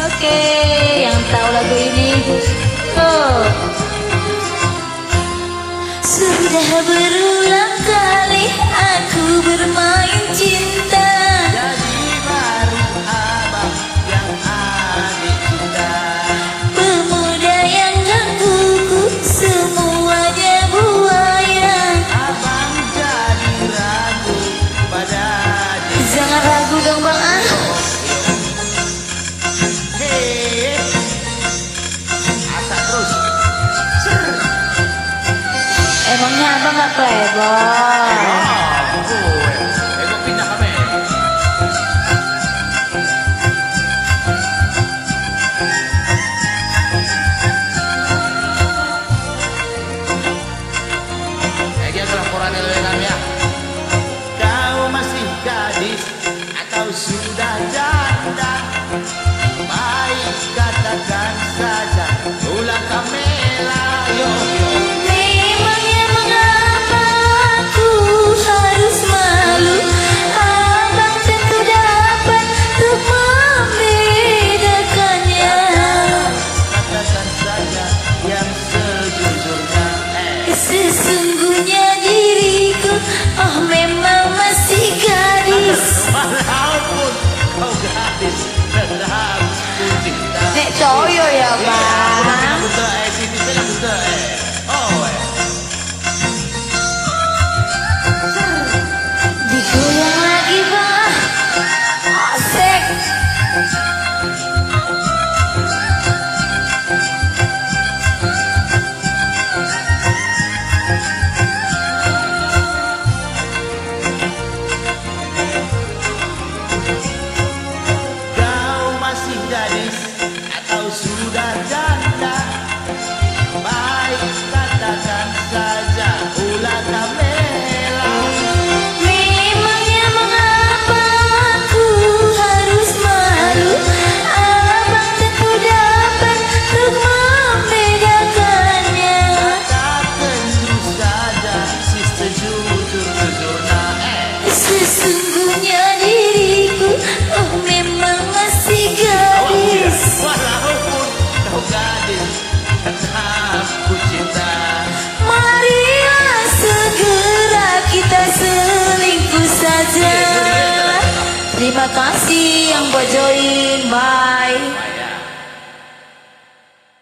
Oke, yang tahu lagu ini, oh. Sudah berulang kali aku bermain cinta, jadi baru abang yang adik kita. pemuda yang gangguku semuanya buaya. Abang jadi ragu pada diri. Jangan ragu dong bang ah. Hei, asak terus. Emangnya abang gak playboy? Ego pindah kami. Ego laporannya lebih kami ya. Kau masih gadis atau sudah janda? Baik katakan saja, ulang kamela yo yo. Memangnya mengapa aku harus malu? Abang tentu dapat untuk membedakannya. Katakan saja yang sejujurnya. Sesungguhnya diriku, oh memang masih gadis. Walaupun kau gadis, tetap ku cinta. Nek toyo ya bang. Digoyang lagi bang. Asik. Kau masih gadis atau sudah janda? Baik katakan saja, ulah kamela. Memangnya mengapa aku harus malu? Abang tentu dapat untuk membedakannya. Katakan dulu saja, sis sejujur-jujurnya. Sesungguhnya diriku, oh memang masih gadis. Walaupun kau gadis, tetap ku cinta. Marilah segera kita selingkuh saja. Terima kasih yang buat join, bye.